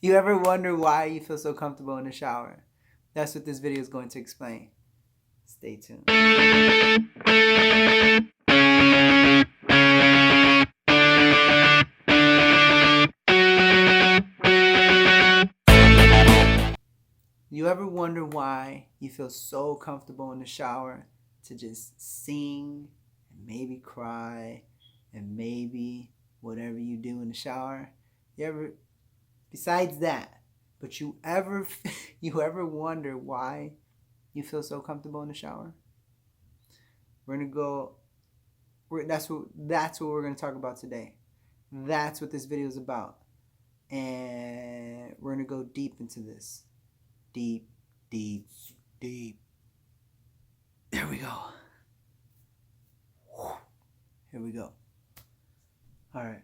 You ever wonder why you feel so comfortable in the shower? That's what this video is going to explain. Stay tuned. You ever wonder why you feel so comfortable in the shower to just sing and maybe cry and maybe whatever you do in the shower? You ever, besides that, but you ever wonder why you feel so comfortable in the shower? We're gonna go. That's what we're gonna talk about today. That's what this video is about, and we're gonna go deep into this. Deep. There we go. Here we go. All right.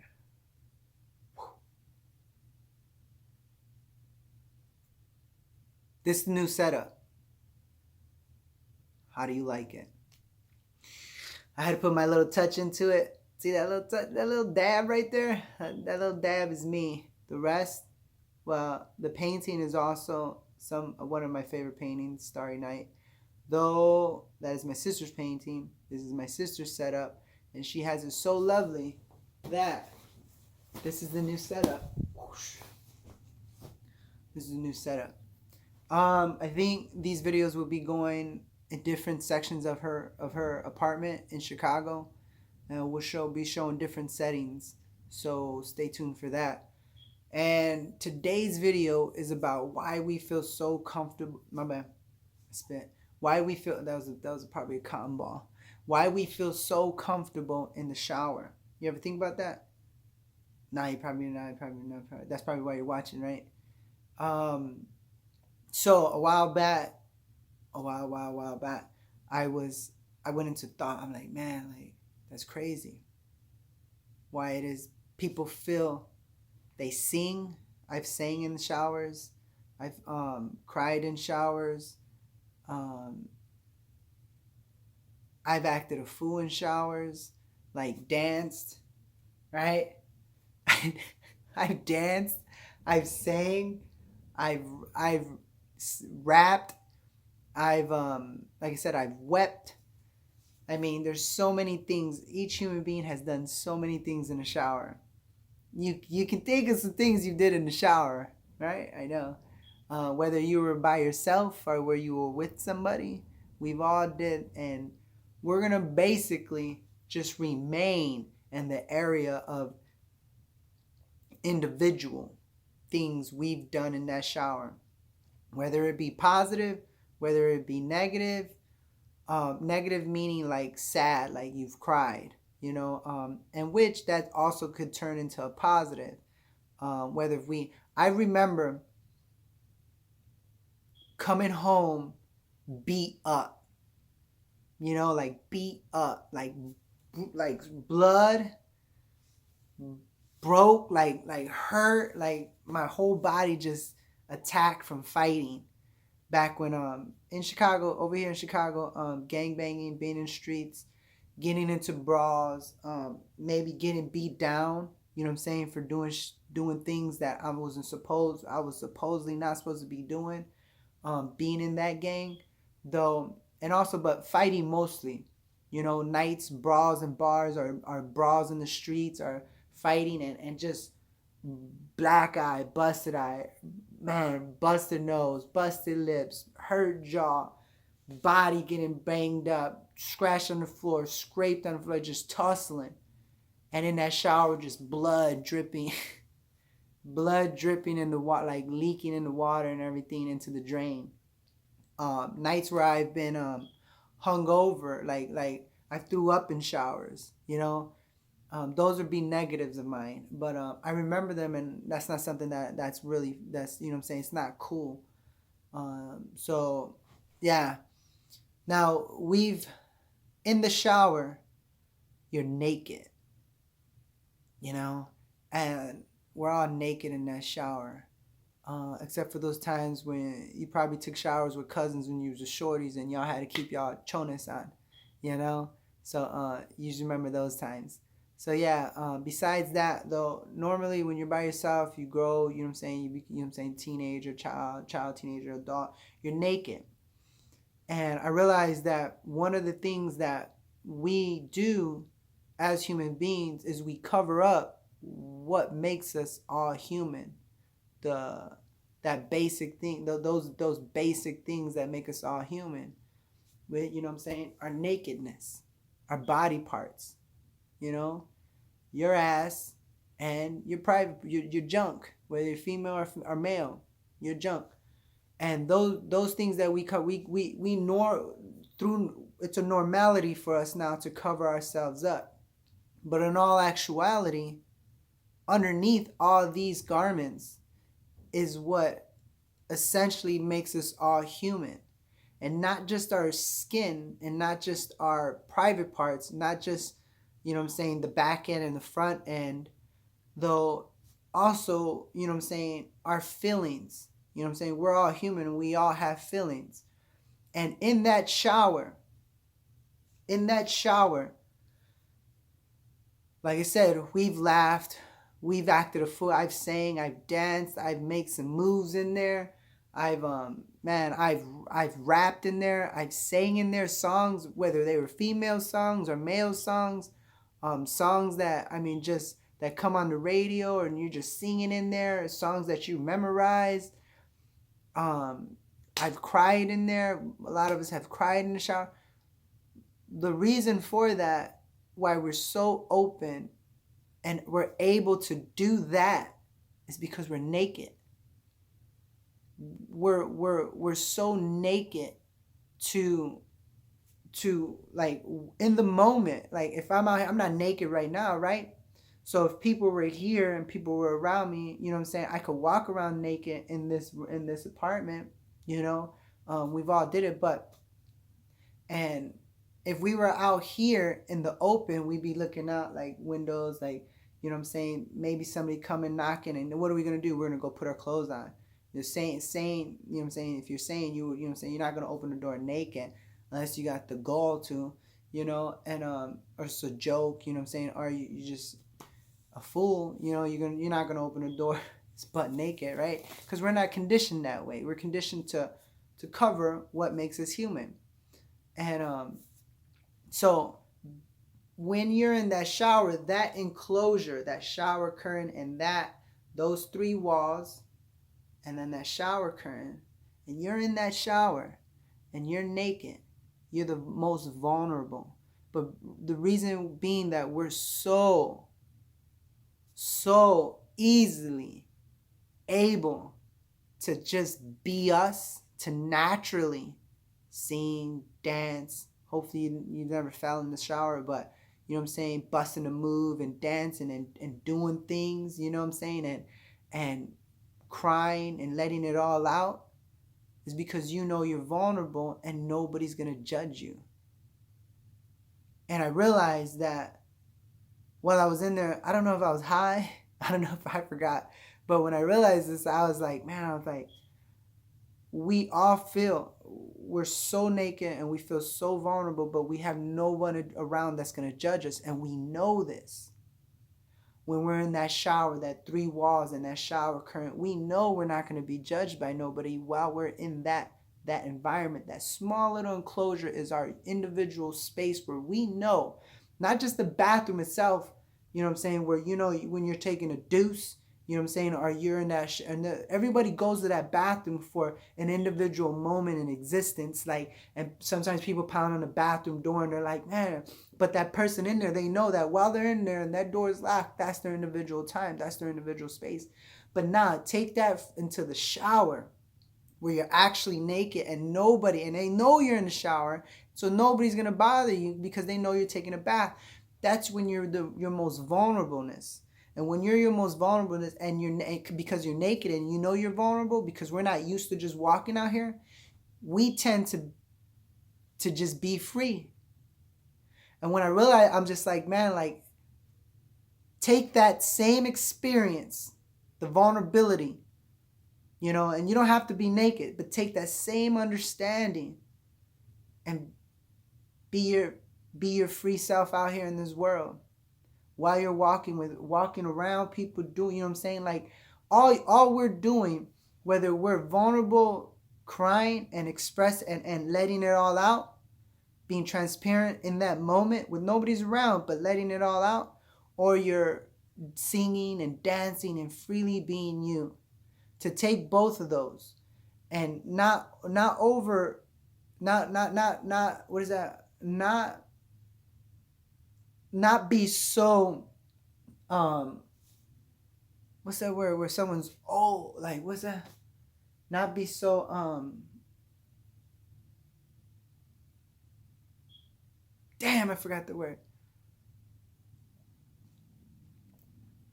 This is the new setup. How do you like it? I had to put my little touch into it. See that little dab right there? That little dab is me. The rest, well, the painting is also one of my favorite paintings, Starry Night. Though that is my sister's painting. This is my sister's setup, and she has it so lovely that this is the new setup. This is the new setup. I think these videos will be going in different sections of her apartment in Chicago, and we'll be showing different settings. So stay tuned for that. And today's video is about why we feel so comfortable. My bad, I spit. Why we feel that was probably a cotton ball. Why we feel so comfortable in the shower. You ever think about that? Nah, you probably not. That's probably why you're watching, right? So a while back, I went into thought. I'm like, man, like that's crazy. Why it is people feel they sing. I've sang in the showers. I've cried in showers. I've acted a fool in showers, like danced, right? I've danced, I've sang, I've rapped, I've like I said, I've wept. I mean, there's so many things. Each human being has done so many things in the shower. You can think of some things you did in the shower, right? I know. Whether you were by yourself or where you were with somebody, we've all did, and we're gonna basically just remain in the area of individual things we've done in that shower, whether it be positive, whether it be negative. Negative meaning like sad, like you've cried, and which that also could turn into a positive. I remember coming home beat up, like beat up, like blood broke, like hurt, like my whole body just attacked from fighting. Back when in Chicago, over here in Chicago, gang banging, being in the streets, getting into brawls, maybe getting beat down, you know what I'm saying, for doing things that I was supposedly not supposed to be doing, being in that gang, though, and also, but fighting mostly, nights, brawls in bars, or brawls in the streets, or fighting, and just black eye, busted eye, man, busted nose, busted lips, hurt jaw, body getting banged up, scratched on the floor, scraped on the floor, just tussling. And in that shower, just blood dripping, blood dripping in the water, like leaking in the water and everything into the drain. Nights where I've been hungover, like I threw up in showers, those would be negatives of mine, but I remember them, and that's not something that's you know what I'm saying, it's not cool. So yeah, now in the shower, you're naked, and we're all naked in that shower, except for those times when you probably took showers with cousins when you was the shorties and y'all had to keep y'all chones on, so you just remember those times. So yeah, besides that though, normally when you're by yourself, you grow, you know what I'm saying, teenager, child, teenager, adult, you're naked. And I realized that one of the things that we do as human beings is we cover up what makes us all human. The that basic thing, those basic things that make us all human. With, you know what I'm saying, our nakedness, our body parts, you know, your ass and your private, your junk, whether you're female or male, your junk. And those things that we nor through, it's a normality for us now to cover ourselves up. But in all actuality, underneath all these garments is what essentially makes us all human. And not just our skin and not just our private parts, not just, you know what I'm saying, the back end and the front end, though also, you know what I'm saying, our feelings. You know what I'm saying? We're all human and we all have feelings. And in that shower, like I said, we've laughed, we've acted a fool, I've sang, I've danced, I've made some moves in there. I've rapped in there, I've sang in there songs, whether they were female songs or male songs, songs that, I mean, just that come on the radio and you're just singing in there, songs that you memorized. I've cried in there. A lot of us have cried in the shower. The reason for that, why we're so open and we're able to do that, is because we're naked. We're so naked to like in the moment. Like if I'm out here, I'm not naked right now, right? So if people were here and people were around me, you know what I'm saying, I could walk around naked in this apartment, you know. We've all did it, but and if we were out here in the open, we'd be looking out like windows, like, you know what I'm saying, maybe somebody coming knocking, and what are we gonna do? We're gonna go put our clothes on. You're saying, you know what I'm saying, if you're saying you know what I'm saying, you're not gonna open the door naked unless you got the gall to, you know, and or it's a joke, you know what I'm saying, or you just a fool, you know, you're not gonna open the door it's butt naked, right? Because we're not conditioned that way. We're conditioned to cover what makes us human. And so when you're in that shower, that enclosure, that shower curtain, and those three walls, and then that shower curtain, and you're in that shower, and you're naked, you're the most vulnerable. But the reason being that we're so easily able to just be us, to naturally sing, dance. Hopefully you never fell in the shower, but you know what I'm saying, busting a move and dancing and doing things, you know what I'm saying, and crying and letting it all out, is because you know you're vulnerable and nobody's gonna judge you. And I realized that while I was in there, I don't know if I was high, I don't know if I forgot, but when I realized this, I was like, man, I was like, we all feel, we're so naked and we feel so vulnerable, but we have no one around that's going to judge us. And we know this. When we're in that shower, that three walls and that shower current, we know we're not going to be judged by nobody while we're in that environment. That small little enclosure is our individual space where we know, not just the bathroom itself, you know what I'm saying, where, you know, when you're taking a deuce, you know what I'm saying, or you're in that, everybody goes to that bathroom for an individual moment in existence. Like, and sometimes people pound on the bathroom door and they're like, man, but that person in there, they know that while they're in there and that door is locked, that's their individual time, that's their individual space. But now take that into the shower where you're actually naked and they know you're in the shower, so nobody's gonna bother you because they know you're taking a bath. That's when you're your most vulnerableness. And when you're your most vulnerableness and because you're naked and you know you're vulnerable, because we're not used to just walking out here, we tend to just be free. And when I realized, I'm just like, man, like, take that same experience, the vulnerability, you know, and you don't have to be naked, but take that same understanding and be your free self out here in this world. while you're walking around, people doing, you know what I'm saying? Like all we're doing, whether we're vulnerable, crying and express and letting it all out, being transparent in that moment with nobody's around, but letting it all out, or you're singing and dancing and freely being you. To take both of those and not over, not what is that? Not be so what's that word where someone's like what's that? Not be so damn, I forgot the word.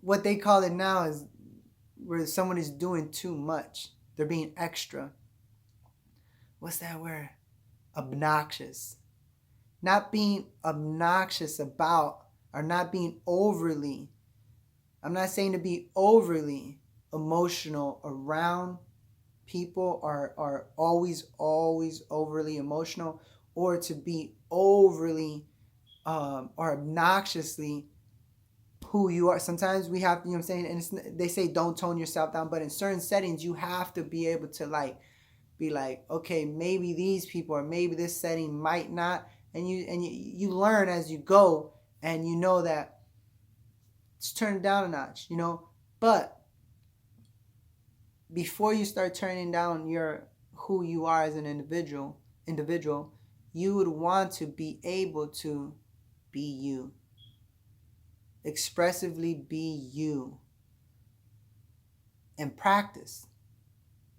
What they call it now is where someone is doing too much. They're being extra. What's that word? Obnoxious. Not being obnoxious about, or not being overly, I'm not saying to be overly emotional around people, or always overly emotional, or to be overly or obnoxiously who you are. Sometimes we have, you know what I'm saying, and they say don't tone yourself down, but in certain settings you have to be able to like be like, okay, maybe these people or maybe this setting might not, and you learn as you go, and you know that it's turned down a notch, you know. But before you start turning down your who you are as an individual, you would want to be able to be you, expressively be you, and practice,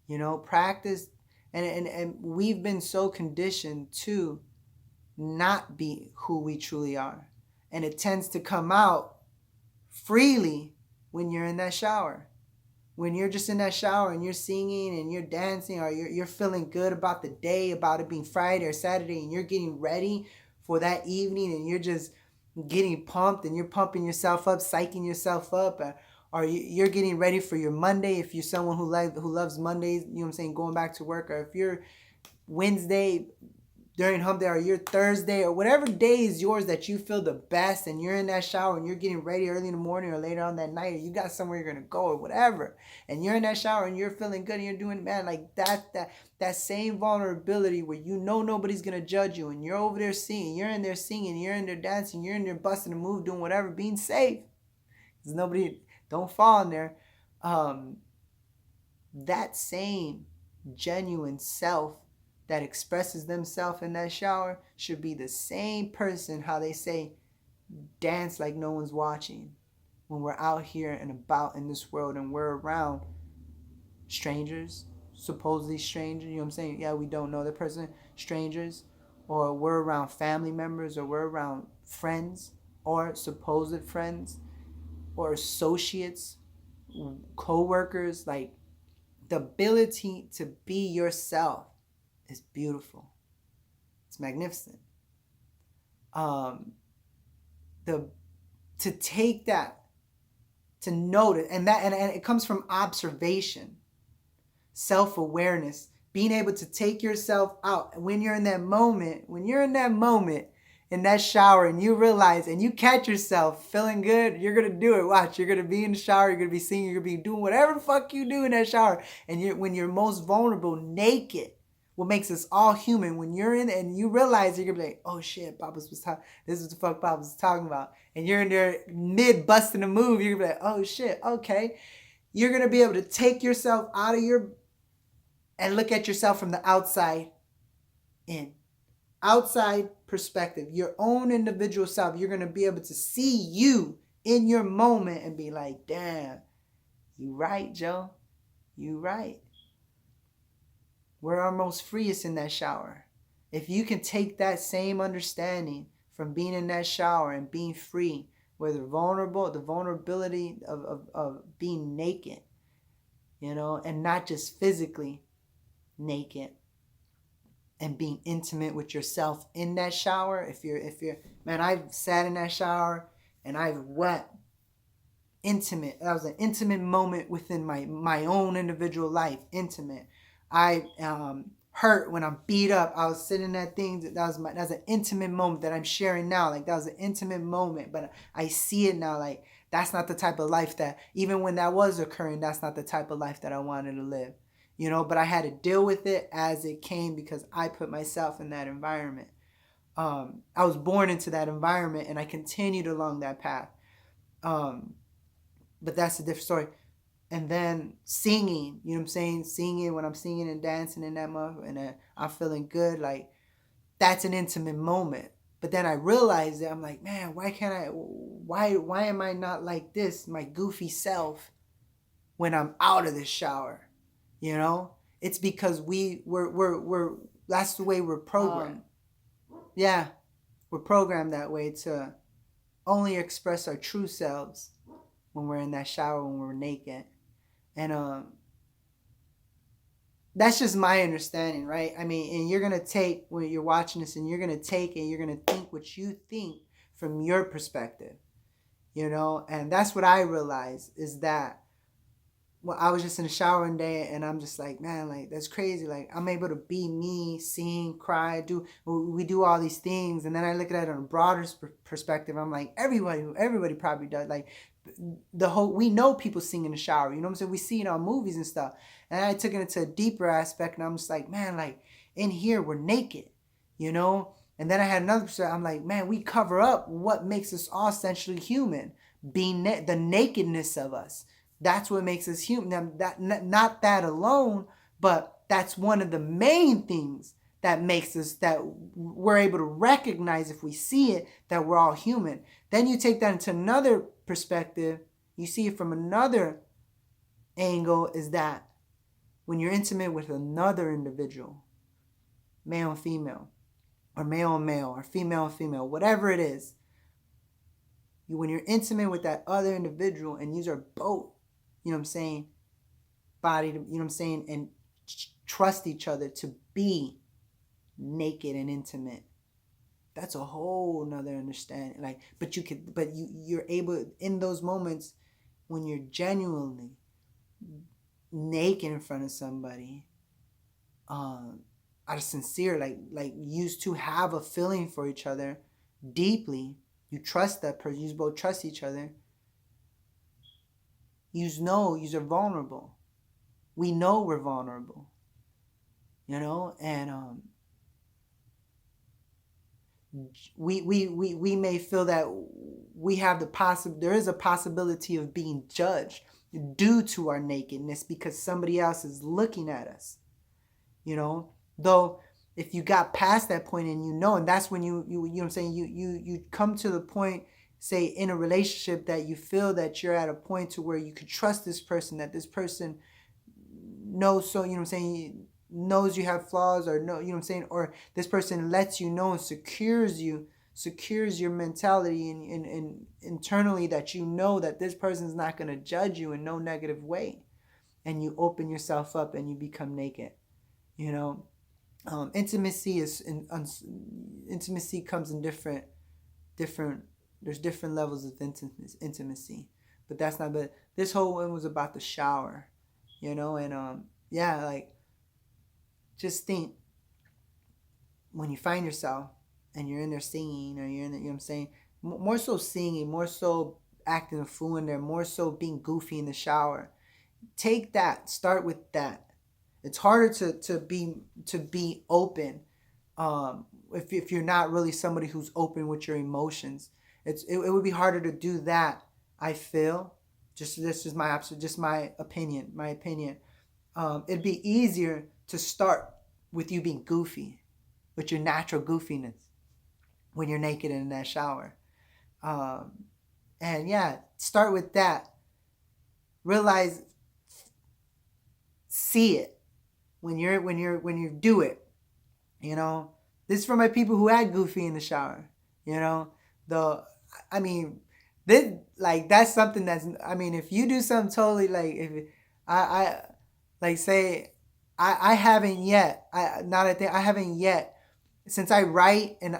you know, practice. And we've been so conditioned to not be who we truly are, and it tends to come out freely when you're in that shower, when you're just in that shower and you're singing and you're dancing, or you're feeling good about the day, about it being Friday or Saturday, and you're getting ready for that evening, and you're just getting pumped, and you're pumping yourself up, psyching yourself up, or you're getting ready for your Monday if you're someone who loves Mondays, you know what I'm saying, going back to work, or if you're Wednesday during hump day, or your Thursday, or whatever day is yours that you feel the best, and you're in that shower and you're getting ready early in the morning or later on that night, or you got somewhere you're gonna go or whatever, and you're in that shower and you're feeling good and you're doing, man, like that same vulnerability where you know nobody's gonna judge you, and you're over there singing, you're in there singing, you're in there dancing, you're in there busting a move, doing whatever, being safe, because nobody, don't fall in there. That same genuine self that expresses themselves in that shower should be the same person, how they say, dance like no one's watching, when we're out here and about in this world and we're around strangers, supposedly strangers, you know what I'm saying? Yeah, we don't know the person, strangers, or we're around family members, or we're around friends, or supposed friends, or associates, co-workers. Like, the ability to be yourself is beautiful. It's magnificent. To take that, to notice, and it comes from observation, self-awareness, being able to take yourself out when you're in that moment, in that shower, and you realize and you catch yourself feeling good, you're gonna do it. Watch, you're gonna be in the shower, you're gonna be singing, you're gonna be doing whatever the fuck you do in that shower, and when you're most vulnerable, naked. What makes us all human, when you're in and you realize, you're gonna be like, oh shit, Papa's was talking, this is the fuck Papa's talking about, and you're in there mid busting a move, you're gonna be like, oh shit, okay. You're gonna be able to take yourself out of your, and look at yourself from the outside in. Outside perspective, your own individual self. You're going to be able to see you in your moment and be like, damn, you right, Joe. You right. We're our most freest in that shower. If you can take that same understanding from being in that shower and being free, where the vulnerability of being naked, you know, and not just physically naked, and being intimate with yourself in that shower. If you're man, I've sat in that shower and I've wept. Intimate. That was an intimate moment within my own individual life. Intimate. I hurt, when I'm beat up. I was sitting at things that's an intimate moment that I'm sharing now. Like, that was an intimate moment, but I see it now. Like, that's not the type of life that, even when that was occurring, that's not the type of life that I wanted to live. But I had to deal with it as it came because I put myself in that environment. I was born into that environment and I continued along that path. But that's a different story. And then singing, singing, when I'm singing and dancing in that month, and I'm feeling good, like, that's an intimate moment. But then I realized that I'm like, man, why am I not like this, my goofy self, when I'm out of the shower? It's because we're that's the way we're programmed. Yeah, we're programmed that way to only express our true selves when we're in that shower, when we're naked. And that's just my understanding, right? I mean, and you're going to take, when you're watching this, and you're going to take it, you're going to think what you think from your perspective, and that's what I realized, is that, well, I was just in the shower one day and I'm just like, man, like, that's crazy. Like, I'm able to be me, sing, cry, we do all these things. And then I look at it on a broader perspective. I'm like, everybody probably does. Like, we know people sing in the shower, you know what I'm saying? We see it on movies and stuff. And I took it into a deeper aspect, and I'm just like, man, like, in here, we're naked, And then I had another perspective. I'm like, man, we cover up what makes us all essentially human, being the nakedness of us. That's what makes us human. Now, not that alone, but that's one of the main things that makes us, that we're able to recognize, if we see it, that we're all human. Then you take that into another perspective, you see it from another angle, is that when you're intimate with another individual, male and female, or male and male, or female and female, whatever it is, when you're intimate with that other individual, and these are both, body, and trust each other to be naked and intimate. That's a whole nother understanding. Like, you're able, in those moments when you're genuinely naked in front of somebody, out of sincere, like used to have a feeling for each other deeply. You trust that person. You both trust each other. You're vulnerable. We know we're vulnerable. And we may feel that we have there is a possibility of being judged due to our nakedness, because somebody else is looking at us. Though if you got past that point, and that's when you come to the point, say, in a relationship, that you feel that you're at a point to where you could trust this person, that this person knows, knows you have flaws, or or this person lets you know and secures your mentality, and internally, that that this person's not going to judge you in no negative way, and you open yourself up and you become naked. Intimacy comes in different. There's different levels of intimacy, but that's not. But this whole one was about the shower, and like, just think, when you find yourself and you're in there singing, or you're in there, more so singing, more so acting a fool in there, more so being goofy in the shower. Take that. Start with that. It's harder to be open, if you're not really somebody who's open with your emotions. It would be harder to do that, I feel. This is my opinion. It'd be easier to start with you being goofy, with your natural goofiness, when you're naked in that shower. And yeah, start with that. Realize, see it when you do it. This is for my people who act goofy in the shower. That's something that's, if you do something totally, like, if I like, say, I haven't yet, I haven't yet, since I write, and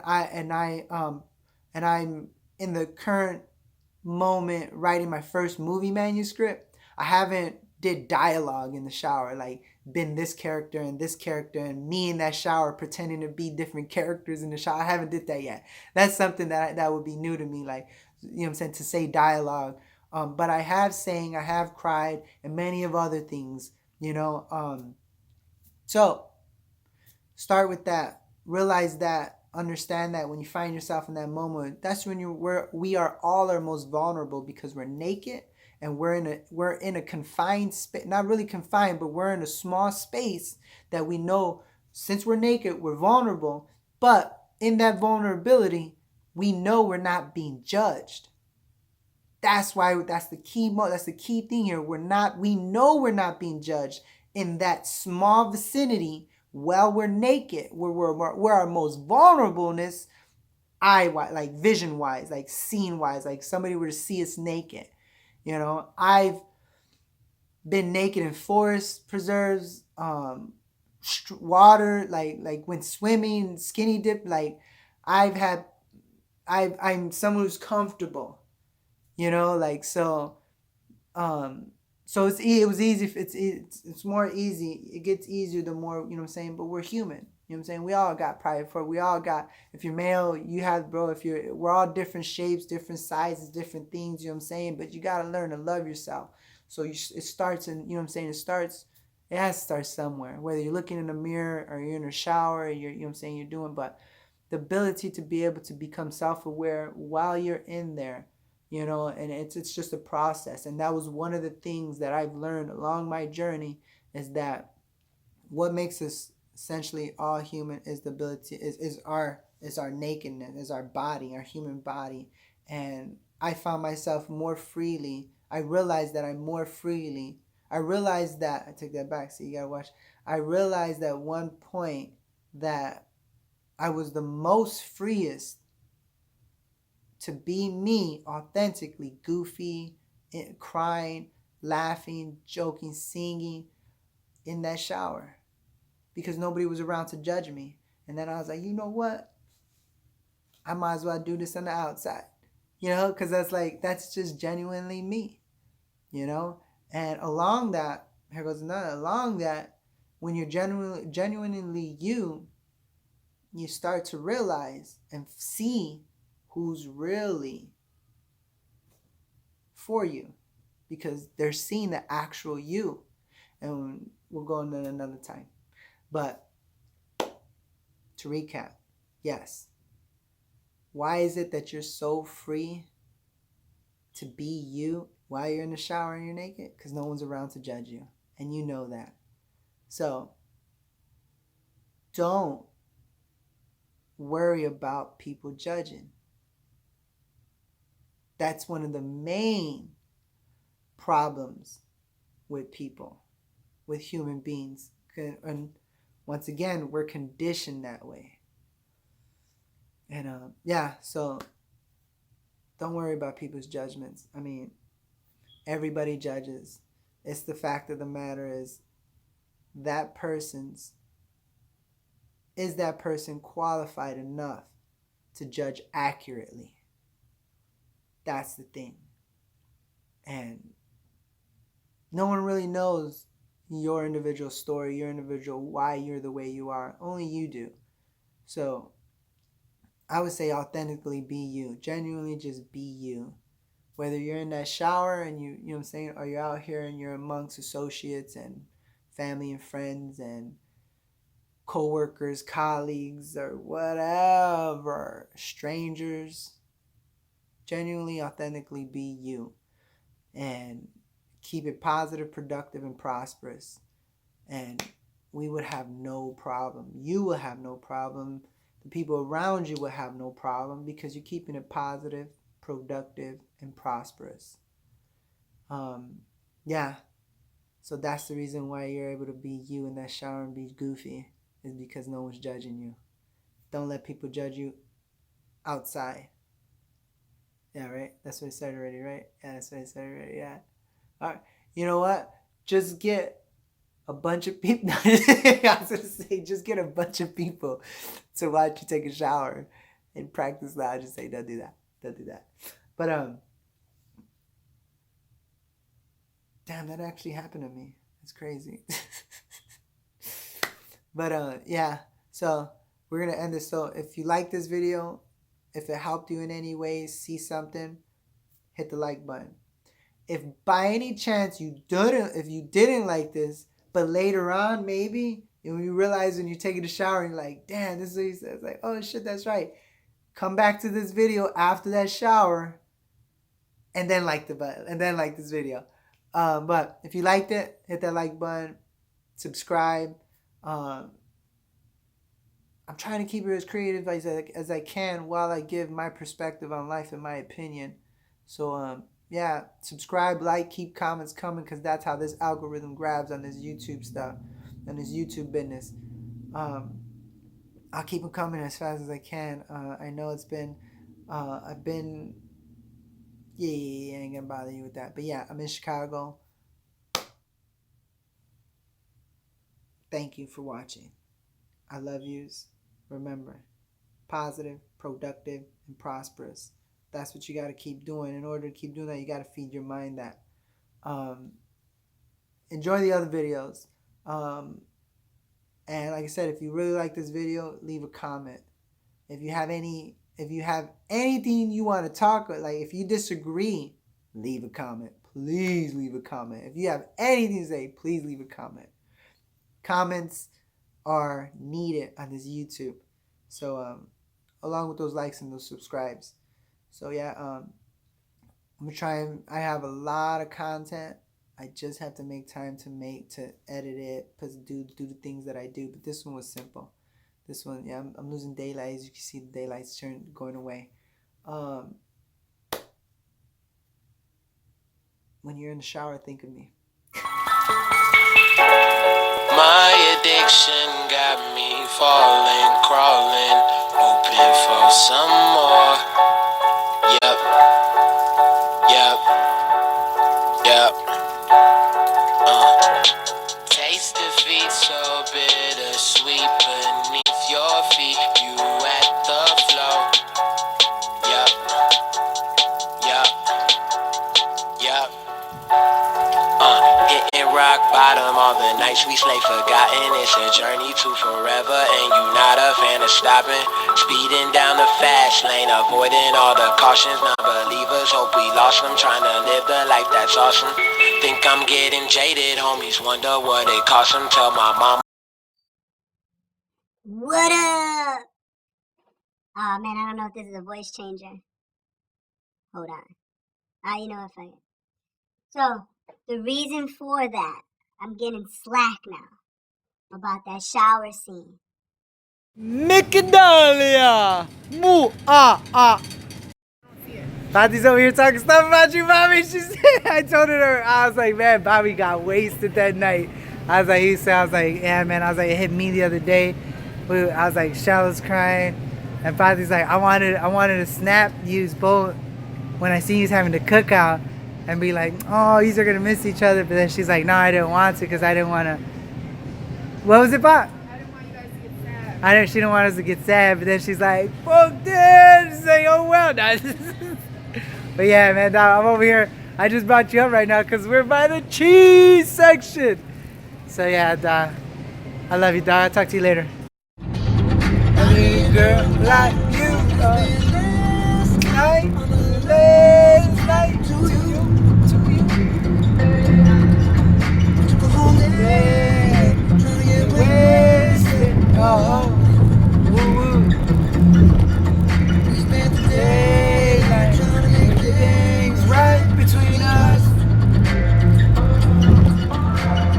I'm in the current moment writing my first movie manuscript. I haven't did dialogue in the shower, like been this character and me in that shower pretending to be different characters in the shower. I haven't did that yet. That's something that would be new to me, like, you know what I'm saying, to say dialogue. But I have sang, I have cried, and many of other things, you know. So start with that. Realize that. Understand that when you find yourself in that moment, that's when we are all our most vulnerable, because we're naked and we're in a confined space. Not really confined, but we're in a small space that we know, since we're naked, we're vulnerable. But in that vulnerability, we know we're not being judged. That's why that's the key thing here. We know we're not being judged in that small vicinity while we're naked, where we're our most vulnerableness, like vision wise, like scene wise, like somebody were to see us naked. You know, I've been naked in forest preserves, water, like when swimming, skinny dip. Like I'm someone who's comfortable. You know, like so. So it was easy. It's more easy. It gets easier the more, you know what I'm saying. But we're human. You know what I'm saying. We all got pride for it. We all got. If you're male, you have, bro. We're all different shapes, different sizes, different things. You know what I'm saying. But you gotta learn to love yourself. So it starts in, you know what I'm saying. It has to start somewhere. Whether you're looking in a mirror or you're in a shower, or you know what I'm saying, you're doing. But the ability to be able to become self-aware while you're in there, you know, and it's just a process. And that was one of the things that I've learned along my journey, is that what makes us essentially all human is the ability is our nakedness, is our body, our human body. And I found myself more freely. I realized that I take that back, so you gotta watch. I realized at one point that I was the most freest to be me authentically, goofy, crying, laughing, joking, singing in that shower, because nobody was around to judge me. And then I was like, you know what? I might as well do this on the outside, you know, because that's just genuinely me, you know. And along that, here goes another. Along that, when you're genuinely you, you start to realize and see who's really for you, because they're seeing the actual you. And we'll go into another time. But to recap, yes. Why is it that you're so free to be you while you're in the shower and you're naked? Because no one's around to judge you. And you know that. So don't worry about people judging. That's one of the main problems with people, with human beings. And once again, we're conditioned that way. And so don't worry about people's judgments. I mean, everybody judges. It's the fact of the matter is that person qualified enough to judge accurately? That's the thing. And no one really knows your individual story, your individual why you're the way you are. Only you do. So I would say authentically be you. Genuinely just be you. Whether you're in that shower and you know what I'm saying, or you're out here and you're amongst associates and family and friends and co-workers, colleagues, or whatever, strangers. Genuinely, authentically be you. And keep it positive, productive, and prosperous. And we would have no problem. You will have no problem. The people around you will have no problem, because you're keeping it positive, productive, and prosperous. So that's the reason why you're able to be you in that shower and be goofy, is because no one's judging you. Don't let people judge you outside. Yeah, right? That's what I said already, right? Yeah, that's what I said already, yeah. All right. You know what? Just get a bunch of people. I was going to say, just get a bunch of people to watch you take a shower and practice that. I just say, don't do that. Don't do that. But, Damn, that actually happened to me. It's crazy. But yeah, so we're gonna end this. So if you like this video, if it helped you in any way, see something, hit the like button. If by any chance if you didn't like this, but later on maybe, and you realize when you're taking a shower and you're like, damn, this is what he says, like, oh shit, that's right. Come back to this video after that shower, and then like the button, and then like this video. But if you liked it, hit that like button, subscribe. I'm trying to keep it as creative as I can while I give my perspective on life and my opinion. So yeah, subscribe, like, keep comments coming, because that's how this algorithm grabs on this YouTube stuff, on this YouTube business. I'll keep them coming as fast as I can. I know it's been, yeah, I ain't gonna bother you with that. But yeah, I'm in Chicago. Thank you for watching. I love yous. Remember, positive, productive, and prosperous. That's what you got to keep doing. In order to keep doing that, you got to feed your mind that. Enjoy the other videos. And like I said, if you really like this video, leave a comment. If you have anything you want to talk about, like if you disagree, leave a comment. Please leave a comment. If you have anything to say, please leave a comment. Comments are needed on this YouTube. So along with those likes and those subscribes. So yeah, I'm gonna try and I have a lot of content. I just have to make time to edit it, do the things that I do. But this one was simple. This one, yeah, I'm losing daylight. As you can see, the daylight's going away. When you're in the shower, think of me. My addiction got me falling, crawling, hoping for some more. Yep, yep, yep. Taste defeat so bittersweet beneath your feet. You at the flow. Yep, yep, yep. Hitting rock bottom all the nights we slay forgotten. It's a journey to forever and you not a fan of stopping. Speeding down the fast lane, avoiding all the cautions. Non-believers hope we lost them, trying to live the life that's awesome. Think I'm getting jaded, homies wonder what it cost them. Tell my mama. What up? Oh man, I don't know if this is a voice changer. Hold on. You know what, fuck it. So, the reason for that, I'm getting slack now about that shower scene. Nicodalia! Bobby's over here talking stuff about you, Bobby. I told her, I was like, man, Bobby got wasted that night. I was like, yeah, man. I was like, it hit me the other day. I was like, Shallow's crying. And Bobby's like, I wanted to snap use both when I see you having the cookout and be like, oh, these are going to miss each other. But then she's like, no, I didn't want to because I didn't want to. What was it, Bob? I didn't want you guys to get sad. She didn't want us to get sad. But then she's like, fuck this. She's like, oh, well. But yeah, man, dog, I'm over here. I just brought you up right now because we're by the cheese section. So yeah, dog, I love you, dog. I'll talk to you later. I need a girl like you. Last night to you. Yeah, trying to get wasted. Oh, woo woo. We spent the daylight trying to make things right between us.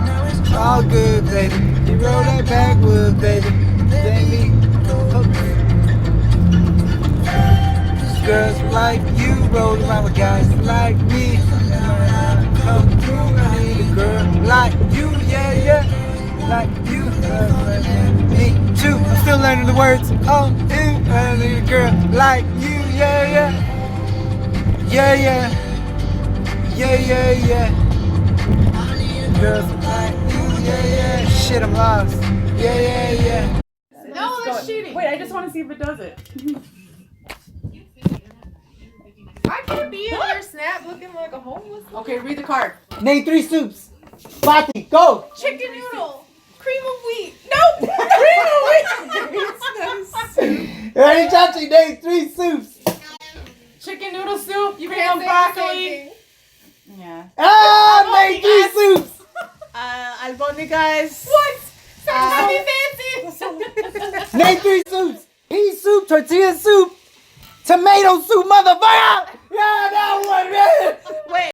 Now it's all good, baby. You roll that backwood, baby. Let me girls like you roll around with guys like me. Come through, I need a girl like you, yeah, yeah. Like you, me too. I'm still learning the words. Oh, ew, I need a girl like you, yeah, yeah. Yeah, yeah. Yeah, yeah, yeah. Girls like you, yeah, yeah. Shit, I'm lost. Yeah, yeah, yeah. No, that's cheating. Wait, I just want to see if it does it. I can't be in your snap looking like a homeless. Okay, read the card. Name 3 soups. Bati, go. Chicken noodle. Cream of wheat. Nope. Cream of wheat. Ready, Chachi, name 3 soups. Chicken noodle soup. You Can't mean say broccoli? Yeah. Ah, name 3 soups. Albóndigas. What? Something fancy. Name 3 soups. Pea soup, tortilla soup, tomato soup, motherfucker.